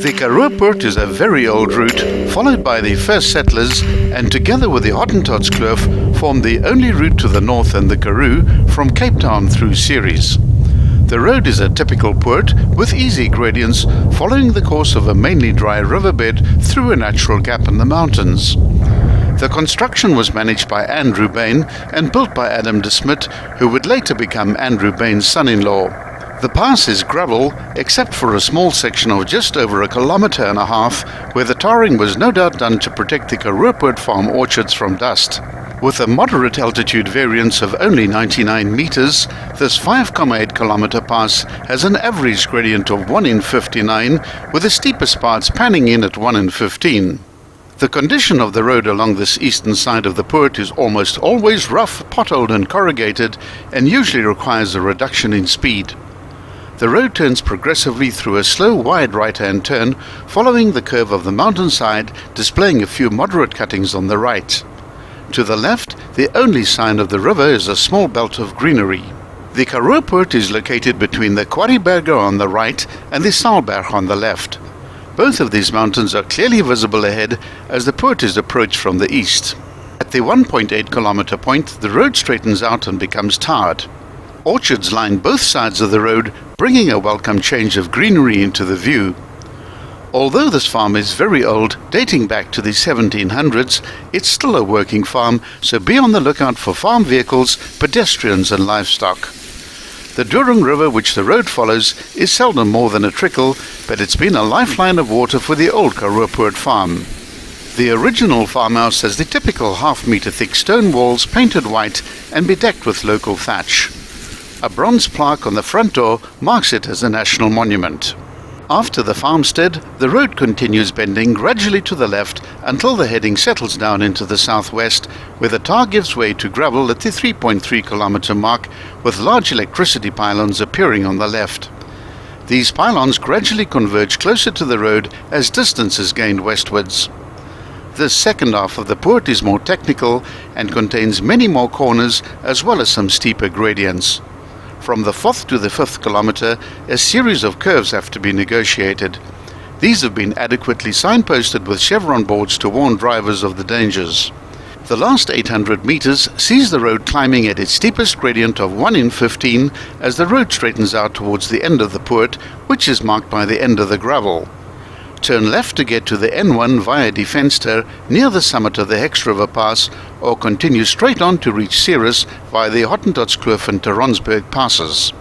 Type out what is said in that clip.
The Karoopoort is a very old route, followed by the first settlers, and together with the Hottentotskloof formed the only route to the north and the Karoo from Cape Town through Ceres. The road is a typical poort with easy gradients following the course of a mainly dry riverbed through a natural gap in the mountains. The construction was managed by Andrew Bain and built by Adam de Smet, who would later become Andrew Bain's son-in-law. The pass is gravel, except for a small section of just over 1.5 kilometers, where the tarring was no doubt done to protect the Karoopoort farm orchards from dust. With a moderate altitude variance of only 99 meters, this 5.8 kilometer pass has an average gradient of 1 in 59, with the steepest parts panning in at 1 in 15. The condition of the road along this eastern side of the poort is almost always rough, potholed and corrugated, and usually requires a reduction in speed. The road turns progressively through a slow, wide right-hand turn, following the curve of the mountainside, displaying a few moderate cuttings on the right. To the left, the only sign of the river is a small belt of greenery. The Karoopoort is located between the Quarryberger on the right and the Saalberg on the left. Both of these mountains are clearly visible ahead as the poort is approached from the east. At the 1.8 kilometer point, the road straightens out and becomes tarred. Orchards line both sides of the road, bringing a welcome change of greenery into the view. Although this farm is very old, dating back to the 1700s, it's still a working farm, so be on the lookout for farm vehicles, pedestrians and livestock. The Durung River, which the road follows, is seldom more than a trickle, but it's been a lifeline of water for the old Karoopoort farm. The original farmhouse has the typical half-meter thick stone walls painted white and bedecked with local thatch. A bronze plaque on the front door marks it as a national monument. After the farmstead, the road continues bending gradually to the left until the heading settles down into the southwest, where the tar gives way to gravel at the 3.3 kilometer mark, with large electricity pylons appearing on the left. These pylons gradually converge closer to the road as distance is gained westwards. This second half of the poort is more technical and contains many more corners as well as some steeper gradients. From the 4th to the 5th kilometer, a series of curves have to be negotiated. These have been adequately signposted with chevron boards to warn drivers of the dangers. The last 800 meters sees the road climbing at its steepest gradient of 1 in 15 as the road straightens out towards the end of the poort, which is marked by the end of the gravel. Turn left to get to the N1 via Die Venster near the summit of the Hex River Pass, or continue straight on to reach Ceres via the Hottentotskloof and Teronsberg passes.